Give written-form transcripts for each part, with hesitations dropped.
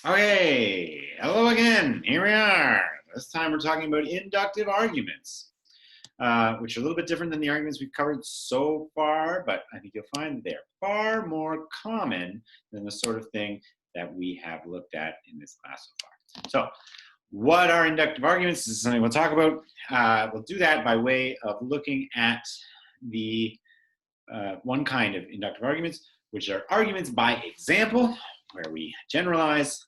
Okay, hello again. Here we are. This time we're talking about inductive arguments, which are a little bit different than the arguments we've covered so far, but I think you'll find they're far more common than the sort of thing that we have looked at in this class so far. So, what are inductive arguments? This is something we'll talk about. We'll do that by way of looking at the one kind of inductive arguments, which are arguments by example, where we generalize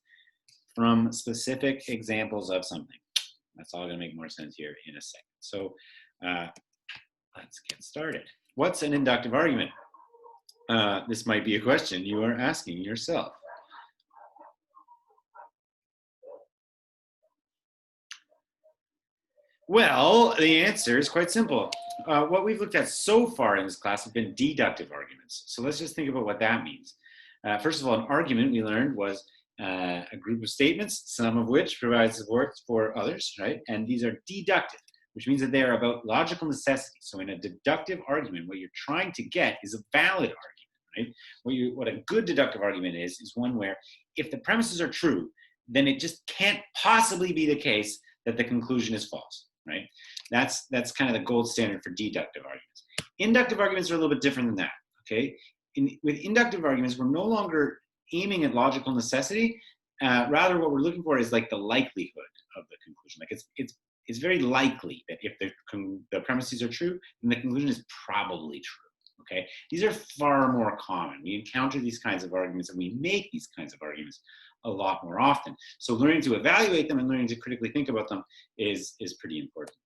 from specific examples of something. That's all going to make more sense here in a second. So let's get started. What's an inductive argument? This might be a question you are asking yourself. Well, the answer is quite simple. What we've looked at so far in this class have been deductive arguments. So let's just think about what that means. First of all, an argument we learned was a group of statements, some of which provide support for others, right? And these are deductive, which means that they are about logical necessity. So in a deductive argument, what you're trying to get is a valid argument, right? What a good deductive argument is one where if the premises are true, then it just can't possibly be the case that the conclusion is false, right? That's kind of the gold standard for deductive arguments. Inductive arguments are a little bit different than that, okay? With inductive arguments, we're no longer aiming at logical necessity. Rather, what we're looking for is like the likelihood of the conclusion. Like it's very likely that if the premises are true, then the conclusion is probably true. Okay, these are far more common. We encounter these kinds of arguments, and we make these kinds of arguments a lot more often. So learning to evaluate them and learning to critically think about them is pretty important.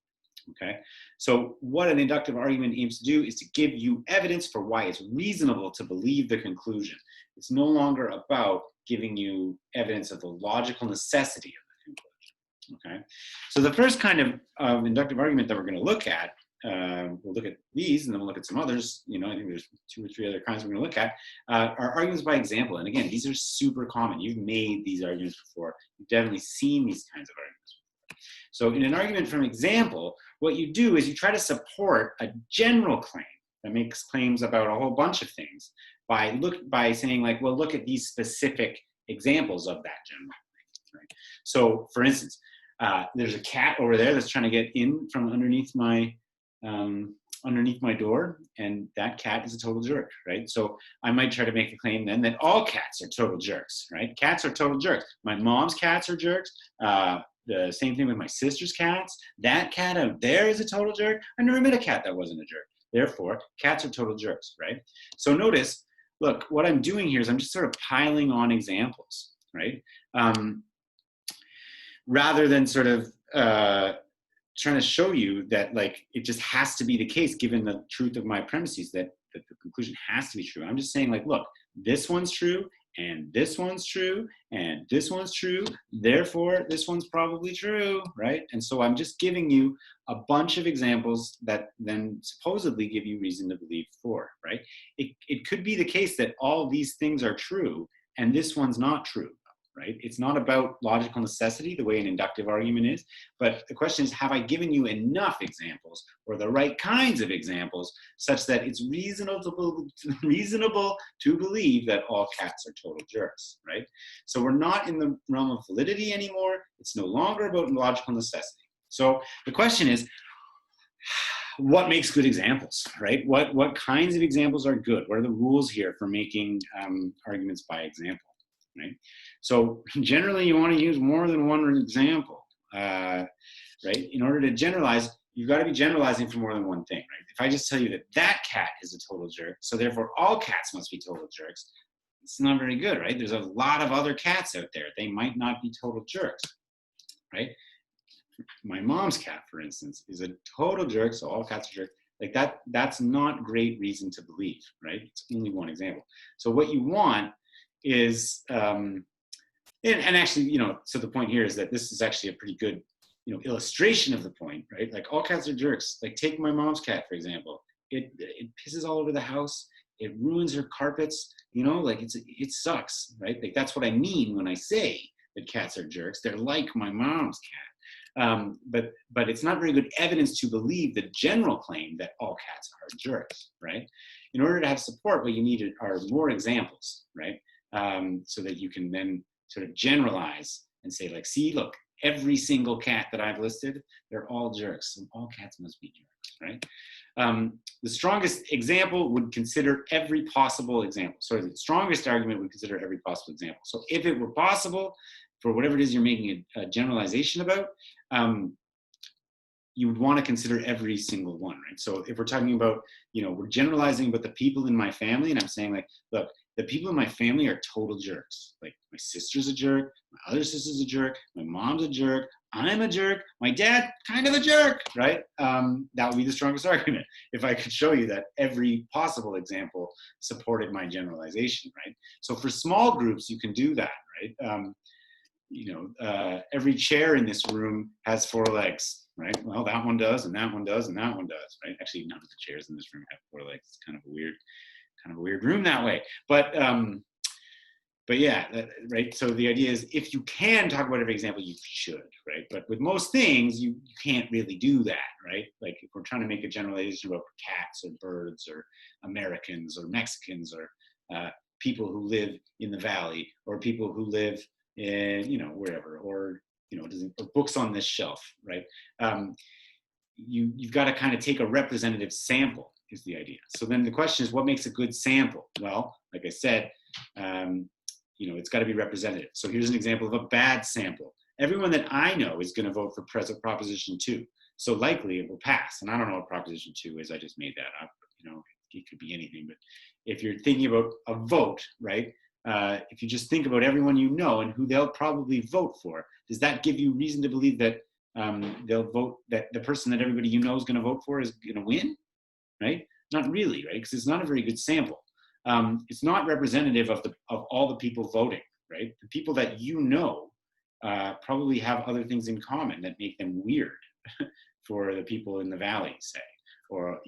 Okay, so what an inductive argument aims to do is to give you evidence for why it's reasonable to believe the conclusion. It's no longer about giving you evidence of the logical necessity of the conclusion. Okay, so the first kind of inductive argument that we're going to look at, we'll look at these and then we'll look at some others. You know, I think there's 2 or 3 other kinds we're going to look at, are arguments by example. And again, these are super common. You've made these arguments before. You've definitely seen these kinds of arguments. So in an argument from example, what you do is you try to support a general claim that makes claims about a whole bunch of things by saying like, well, look at these specific examples of that general claim. Right? So for instance, there's a cat over there that's trying to get in from underneath my door, and that cat is a total jerk, right? So I might try to make a claim then that all cats are total jerks, right? Cats are total jerks. My mom's cats are jerks. The same thing with my sister's cats. That cat out there is a total jerk. I never met a cat that wasn't a jerk. Therefore, cats are total jerks, right? So notice, look, what I'm doing here is I'm just sort of piling on examples, right? Rather than sort of trying to show you that like it just has to be the case given the truth of my premises that the conclusion has to be true. I'm just saying like, look, this one's true, and this one's true, and this one's true, therefore this one's probably true, right? And so I'm just giving you a bunch of examples that then supposedly give you reason to believe for, right? It could be the case that all these things are true, and this one's not true, right? It's not about logical necessity the way an inductive argument is, but the question is, have I given you enough examples or the right kinds of examples such that it's reasonable to believe that all cats are total jerks, right? So we're not in the realm of validity anymore. It's no longer about logical necessity. So the question is, what makes good examples, right? What kinds of examples are good? What are the rules here for making arguments by example? Right? So generally you want to use more than one example, right? In order to generalize, you've got to be generalizing for more than one thing, right? If I just tell you that that cat is a total jerk, so therefore all cats must be total jerks, it's not very good, right? There's a lot of other cats out there. They might not be total jerks, right? My mom's cat, for instance, is a total jerk, so all cats are jerks. Like that's not great reason to believe, right? It's only one example. So what you want is, and actually, you know, so the point here is that this is actually a pretty good, you know, illustration of the point, right? Like all cats are jerks. Like take my mom's cat, for example. It pisses all over the house. It ruins her carpets, you know, like it sucks, right? Like that's what I mean when I say that cats are jerks. They're like my mom's cat. But it's not very good evidence to believe the general claim that all cats are jerks, right? In order to have support, what you need are more examples, right? So that you can then sort of generalize and say like, see, look, every single cat that I've listed, they're all jerks. So all cats must be jerks, right? The strongest example would consider every possible example. So the strongest argument would consider every possible example. So if it were possible for whatever it is you're making a generalization about, you would want to consider every single one, right? So if we're talking about, we're generalizing about the people in my family, and I'm saying like, look, the people in my family are total jerks. Like my sister's a jerk, my other sister's a jerk, my mom's a jerk, I'm a jerk, my dad, kind of a jerk, right? That would be the strongest argument if I could show you that every possible example supported my generalization, right? So for small groups, you can do that, right? Every chair in this room has 4 legs, right? Well, that one does, and that one does, and that one does, right? Actually, none of the chairs in this room have 4 legs. It's kind of a weird room that way. But yeah, right? So the idea is if you can talk about every example, you should, right? But with most things, you can't really do that, right? Like if we're trying to make a generalization about cats or birds or Americans or Mexicans or people who live in the valley or people who live in, wherever, or, or books on this shelf, right? You've got to kind of take a representative sample is the idea. So then the question is, what makes a good sample? Well, like I said, it's got to be representative. So here's an example of a bad sample. Everyone that I know is going to vote for Proposition 2. So likely it will pass. And I don't know what Proposition 2 is. I just made that up. It could be anything. But if you're thinking about a vote, right? If you just think about everyone you know and who they'll probably vote for, does that give you reason to believe that they'll vote, that the person that everybody you know is going to vote for is going to win? Right? Not really, right? Because it's not a very good sample. It's not representative of all the people voting, right? The people that you know probably have other things in common that make them weird for the people in the valley, say, or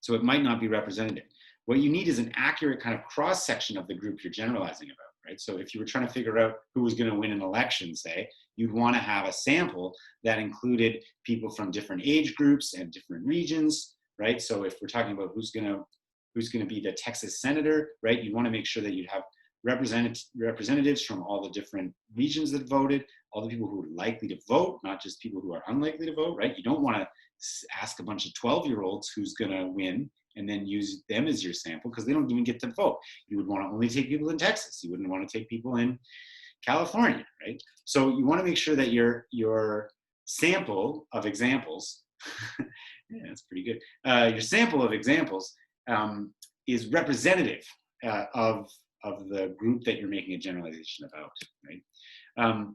so it might not be representative. What you need is an accurate kind of cross section of the group you're generalizing about, right? So if you were trying to figure out who was going to win an election, say, you'd want to have a sample that included people from different age groups and different regions, right? So if we're talking about who's going to be the Texas senator, right? You want to make sure that you'd have representatives from all the different regions that voted, all the people who are likely to vote, not just people who are unlikely to vote, right? You don't want to ask a bunch of 12-year-olds who's going to win and then use them as your sample because they don't even get to vote. You would want to only take people in Texas. You wouldn't want to take people in California, right? So you want to make sure that your sample of examples, yeah, that's pretty good. Your sample of examples is representative of the group that you're making a generalization about, right?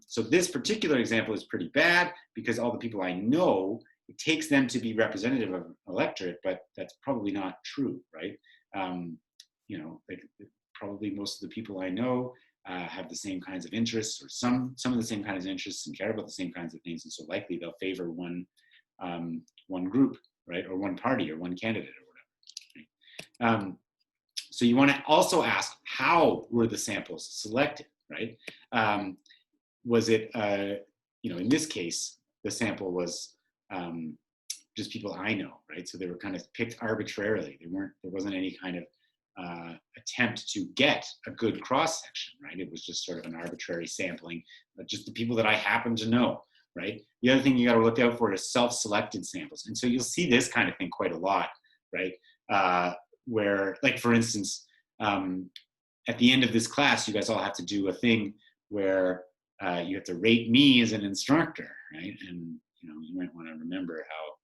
So this particular example is pretty bad because all the people I know, it takes them to be representative of an electorate, but that's probably not true, right? Probably most of the people I know have the same kinds of interests, or some of the same kinds of interests, and care about the same kinds of things, and so likely they'll favor one group, right, or one party, or one candidate, or whatever. Right? So you want to also ask, how were the samples selected, right? Was it, in this case, the sample was just people I know, right? So they were kind of picked arbitrarily. There wasn't any kind of attempt to get a good cross section, right? It was just sort of an arbitrary sampling, but just the people that I happen to know, right? The other thing you got to look out for is self-selected samples, and so you'll see this kind of thing quite a lot, right? Where, like for instance, at the end of this class, you guys all have to do a thing where you have to rate me as an instructor, right? And you might want to remember how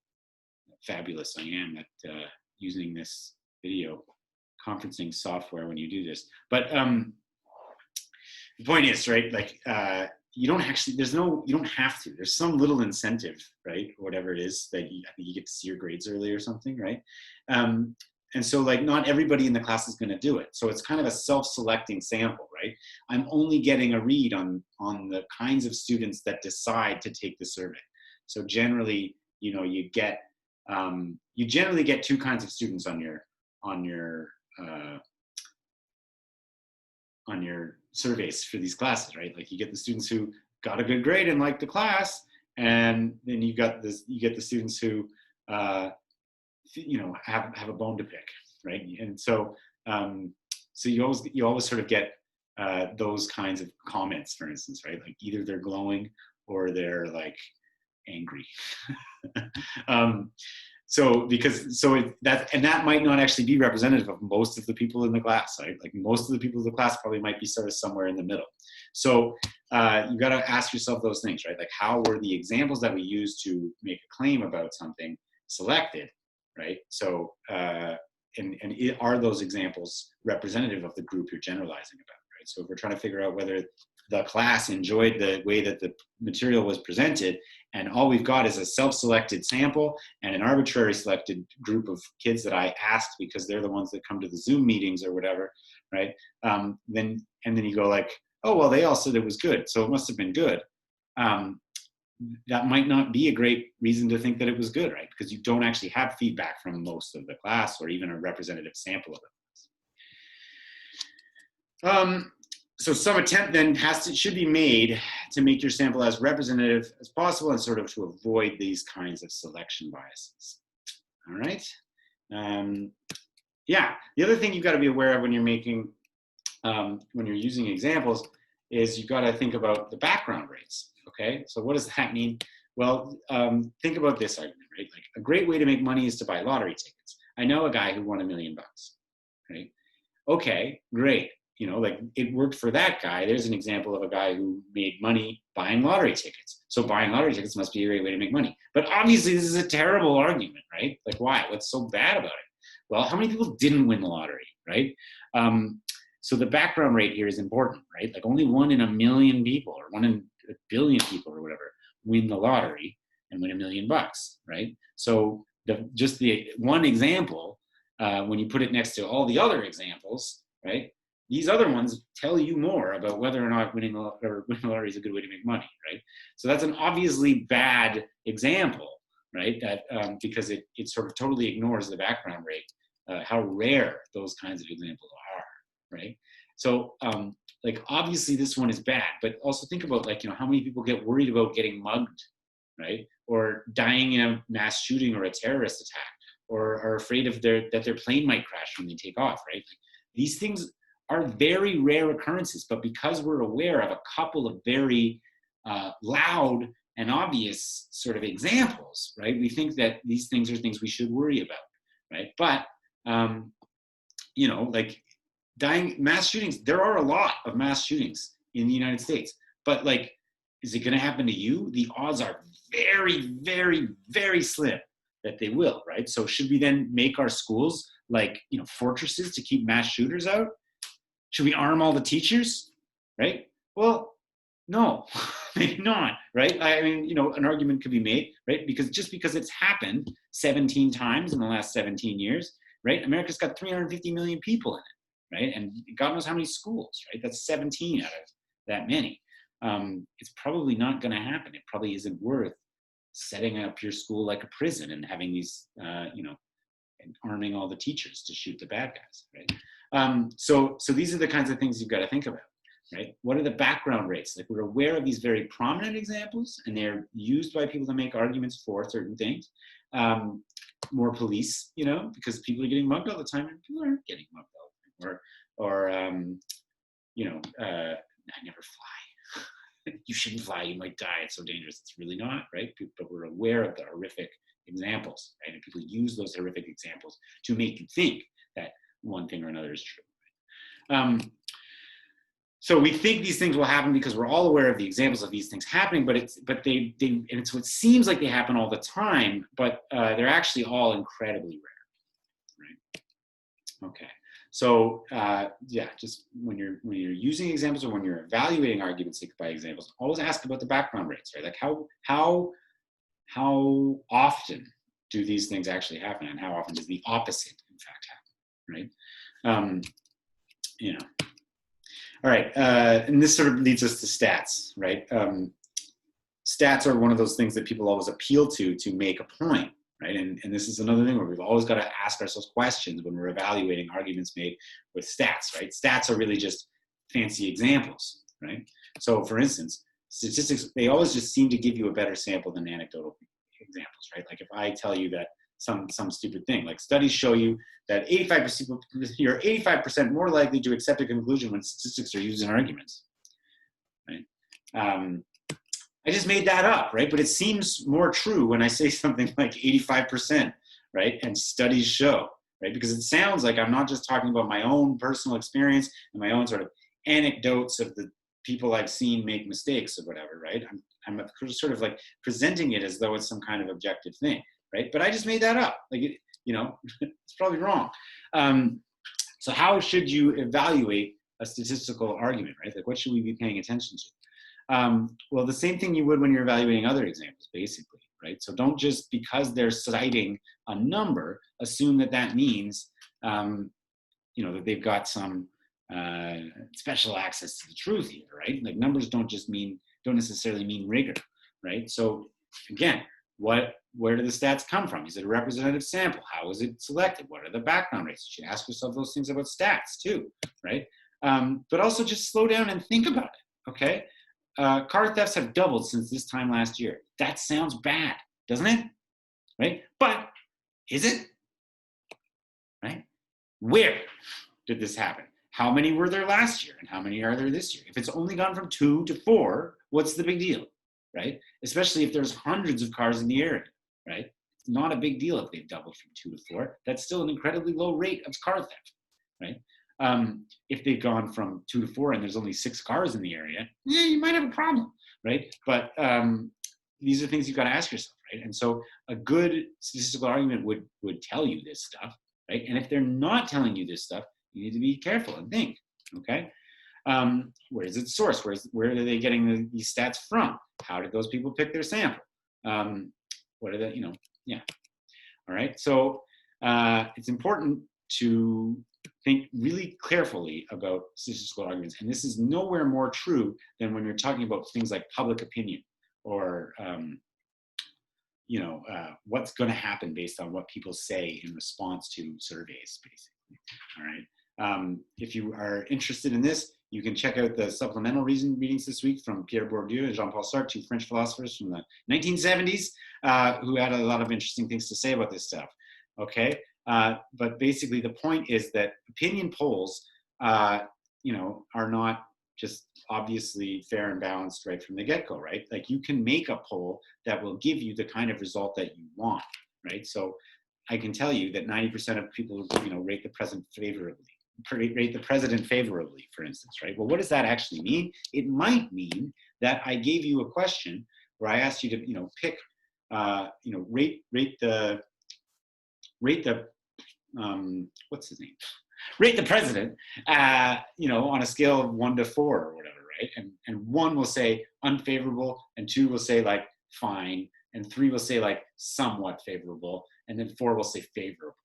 fabulous I am at using this video conferencing software when you do this. But the point is, right, like you don't have to. There's some little incentive, right, or whatever it is that I think you get to see your grades early or something, right? And so like not everybody in the class is going to do it. So it's kind of a self-selecting sample, right? I'm only getting a read on the kinds of students that decide to take the survey. So generally, you generally get 2 kinds of students on your surveys for these classes, right? Like you get the students who got a good grade and liked the class, and then you get the students who have a bone to pick, right? And so so you always sort of get those kinds of comments, for instance, right? Like either they're glowing or they're like angry. That might not actually be representative of most of the people in the class, right? Like most of the people in the class probably might be sort of somewhere in the middle. So you got to ask yourself those things, right? Like how were the examples that we use to make a claim about something selected, right? So are those examples representative of the group you're generalizing about, right? So if we're trying to figure out whether the class enjoyed the way that the material was presented, and all we've got is a self-selected sample and an arbitrary selected group of kids that I asked because they're the ones that come to the Zoom meetings or whatever, right? Then you go like, oh, well, they all said it was good, so it must have been good. That might not be a great reason to think that it was good, right? Because you don't actually have feedback from most of the class or even a representative sample of the class. So some attempt then should be made to make your sample as representative as possible and sort of to avoid these kinds of selection biases. All right. Yeah. The other thing you've got to be aware of when you're making, when you're using examples is you've got to think about the background rates. Okay. So what does that mean? Well, think about this argument, right? Like a great way to make money is to buy lottery tickets. I know a guy who won $1 million, right? Okay, great. You know, like it worked for that guy. There's an example of a guy who made money buying lottery tickets. So buying lottery tickets must be a great way to make money. But obviously this is a terrible argument, right? Like why? What's so bad about it? Well, how many people didn't win the lottery, right? So the background rate here is important, right? Like only 1 in 1 million people or 1 in 1 billion people or whatever win the lottery and win $1 million, right? So just the one example, when you put it next to all the other examples, right? These other ones tell you more about whether or not winning the lottery is a good way to make money, right? So that's an obviously bad example, right? That because it sort of totally ignores the background rate, how rare those kinds of examples are, right? So like obviously this one is bad, but also think about like, you know, how many people get worried about getting mugged, right? Or dying in a mass shooting or a terrorist attack, or are afraid of that their plane might crash when they take off, right? Like, these things are very rare occurrences, but because we're aware of a couple of very loud and obvious sort of examples, right? We think that these things are things we should worry about, right? But, you know, like mass shootings, there are a lot of mass shootings in the United States, but like, is it gonna happen to you? The odds are very, very, very slim that they will, right? So should we then make our schools like, you know, fortresses to keep mass shooters out? Should we arm all the teachers, right? Well, no, maybe not, right? I mean, you know, an argument could be made, right? Because just because it's happened 17 times in the last 17 years, right? America's got 350 million people in it, right? And God knows how many schools, right? That's 17 out of that many. It's probably not going to happen. It probably isn't worth setting up your school like a prison and having these, you know, and arming all the teachers to shoot the bad guys, right? So these are the kinds of things you've got to think about, right? What are the background rates? Like we're aware of these very prominent examples and they're used by people to make arguments for certain things. More police, you know, because people are getting mugged all the time and people aren't getting mugged all the time. Or you know, I never fly. You shouldn't fly, you might die, it's so dangerous. It's really not, right? But we're aware of the horrific examples, right? And people use those horrific examples to make you think that one thing or another is true. So we think these things will happen because we're all aware of the examples of these things happening, but it's what seems like they happen all the time, but they're actually all incredibly rare, right? Okay. So yeah, just when you're using examples or when you're evaluating arguments by examples, always ask about the background rates, right? Like how often do these things actually happen, and how often does the opposite in fact happen, right? You know. All right, and this sort of leads us to stats, right? Stats are one of those things that people always appeal to make a point, right? And this is another thing where we've always got to ask ourselves questions when we're evaluating arguments made with stats, right? Stats are really just fancy examples, right? So for instance, statistics, they always just seem to give you a better sample than anecdotal examples, right? Like if I tell you that some stupid thing. Like studies show you that 85% you're 85% more likely to accept a conclusion when statistics are used in arguments. Right? I just made that up, right? But it seems more true when I say something like 85%, right? And studies show, right? Because it sounds like I'm not just talking about my own personal experience and my own sort of anecdotes of the people I've seen make mistakes or whatever, right? I'm sort of like presenting it as though it's some kind of objective thing, right? But I just made that up. Like, it's probably wrong. So how should you evaluate a statistical argument, right? Like, what should we be paying attention to? Well, the same thing you would when you're evaluating other examples, basically, right? So don't just, because they're citing a number, assume that means, that they've got some special access to the truth either, right? Like numbers don't necessarily mean rigor, right? So again, where do the stats come from? Is it a representative sample? How is it selected? What are the background rates? You should ask yourself those things about stats too, right? But also just slow down and think about it, okay? Car thefts have doubled since this time last year. That sounds bad, doesn't it? Right? But is it? Right? Where did this happen? How many were there last year and how many are there this year? If it's only gone from 2 to 4, what's the big deal? Right? Especially if there's hundreds of cars in the area, right? It's not a big deal if they've doubled from 2 to 4. That's still an incredibly low rate of car theft, right? If they've gone from 2 to 4 and there's only 6 cars in the area, yeah, you might have a problem, right? But these are things you've got to ask yourself, right? And so a good statistical argument would tell you this stuff, right? And if they're not telling you this stuff, you need to be careful and think, okay? Where is it sourced? Where are they getting these stats from? How did those people pick their sample? What are the, yeah. All right, so it's important to think really carefully about statistical arguments. And this is nowhere more true than when you're talking about things like public opinion or, what's going to happen based on what people say in response to surveys, basically. All right. If you are interested in this, you can check out the supplemental readings this week from Pierre Bourdieu and Jean-Paul Sartre, 2 French philosophers from the 1970s, who had a lot of interesting things to say about this stuff. Okay. But basically the point is that opinion polls, are not just obviously fair and balanced right from the get-go, right? Like you can make a poll that will give you the kind of result that you want, right? So I can tell you that 90% of people, rate the president favorably, for instance, right? Well, what does that actually mean? It might mean that I gave you a question where I asked you to, pick, what's his name? Rate the president, on a scale of 1 to 4 or whatever, right? And 1 will say unfavorable, and 2 will say like fine, and 3 will say like somewhat favorable, and then 4 will say favorable,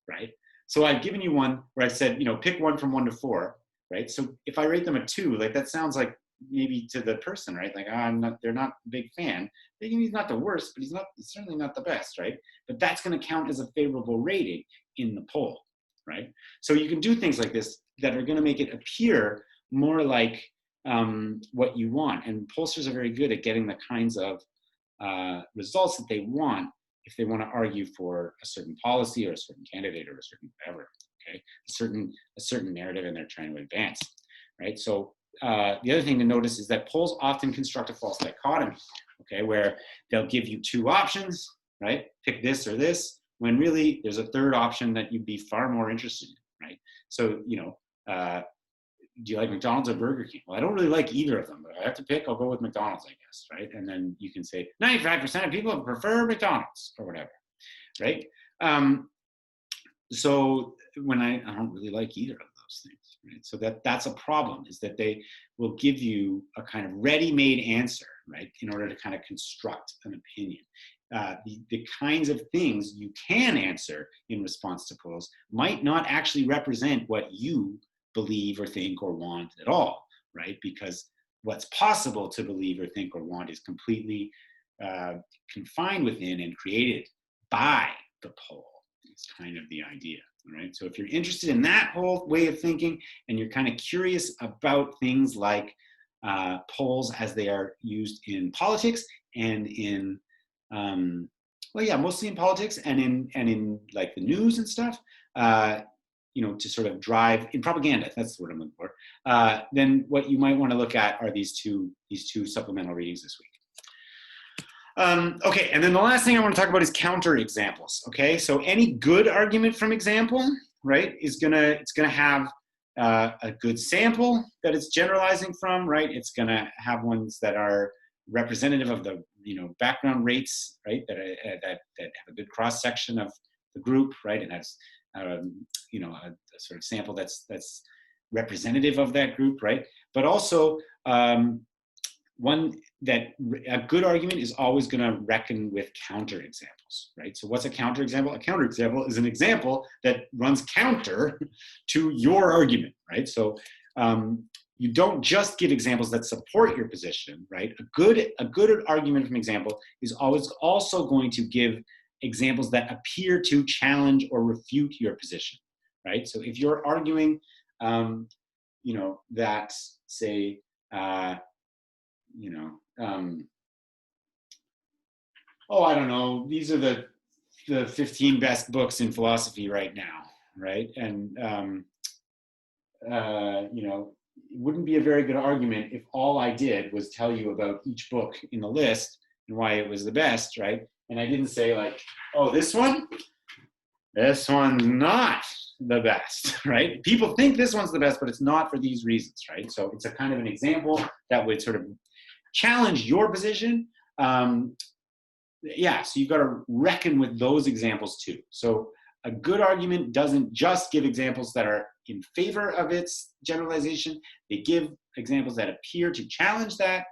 right? So I've given you one where I said, pick one from 1 to 4, right? So if I rate them a 2, like that sounds like maybe to the person, right? Like they're not a big fan. He's not the worst, but he's certainly not the best, right? But that's going to count as a favorable rating in the poll, right? So you can do things like this that are going to make it appear more like what you want. And pollsters are very good at getting the kinds of results that they want if they want to argue for a certain policy or a certain candidate or a certain whatever, okay? A certain narrative and they're trying to advance, right? So the other thing to notice is that polls often construct a false dichotomy, okay, where they'll give you 2 options, right? Pick this or this, when really there's a third option that you'd be far more interested in, right? So, do you like McDonald's or Burger King? Well, I don't really like either of them, but if I have to pick, I'll go with McDonald's, I guess, right? And then you can say 95% of people prefer McDonald's or whatever, right? So when I don't really like either of those things, right? So that's a problem, is that they will give you a kind of ready-made answer, right, in order to kind of construct an opinion. The kinds of things you can answer in response to polls might not actually represent what you believe or think or want at all, right? Because what's possible to believe or think or want is completely confined within and created by the poll. It's kind of the idea, right? So if you're interested in that whole way of thinking and you're kind of curious about things like polls as they are used in politics and in Well, yeah, mostly in politics and in like the news and stuff. You know, to sort of drive in propaganda. That's what I'm looking for. Then what you might want to look at are these two supplemental readings this week. Okay, and then the last thing I want to talk about is counter examples. Okay, so any good argument from example, right, it's gonna have a good sample that it's generalizing from, right? It's gonna have ones that are representative of the background rates, right? That have a good cross section of the group, right? It has a sort of sample that's representative of that group, right? But also one that a good argument is always going to reckon with counterexamples, right? So what's a counterexample? A counterexample is an example that runs counter to your argument, right? So you don't just give examples that support your position, right? A good argument from example is always also going to give examples that appear to challenge or refute your position, right? So if you're arguing, that say, oh, I don't know, these are the 15 best books in philosophy right now, right? And, it wouldn't be a very good argument if all I did was tell you about each book in the list and why it was the best, right? And I didn't say like, oh, this one's not the best, right? People think this one's the best, but it's not for these reasons, right? So it's a kind of an example that would sort of challenge your position. So you've got to reckon with those examples too. So a good argument doesn't just give examples that are in favor of its generalization. They give examples that appear to challenge that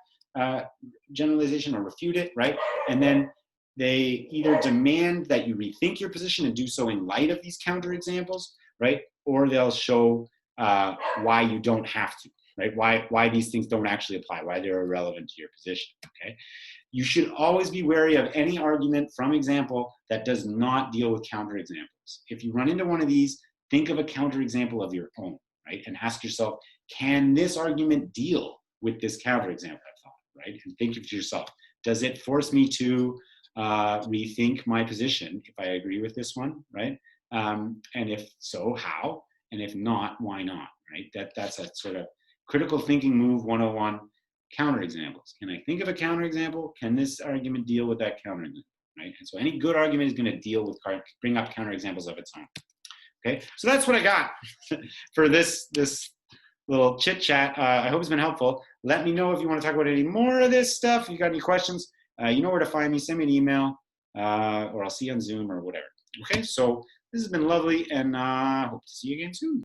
generalization or refute it, right? And then they either demand that you rethink your position and do so in light of these counterexamples, right? Or they'll show why you don't have to, right? Why these things don't actually apply, why they're irrelevant to your position, okay? You should always be wary of any argument from example that does not deal with counterexamples. If you run into one of these, think of a counterexample of your own, right? And ask yourself, can this argument deal with this counterexample I thought, right? And think to yourself, does it force me to rethink my position if I agree with this one, right? And if so, how? And if not, why not, right? That's a sort of critical thinking move 101, counterexamples. Can I think of a counterexample? Can this argument deal with that counterexample, right? And so any good argument is going to deal with, bring up counterexamples of its own. Okay, so that's what I got for this little chit chat. I hope it's been helpful. Let me know if you want to talk about any more of this stuff. If you got any questions, you know where to find me. Send me an email, or I'll see you on Zoom or whatever. Okay, so this has been lovely, and hope to see you again soon.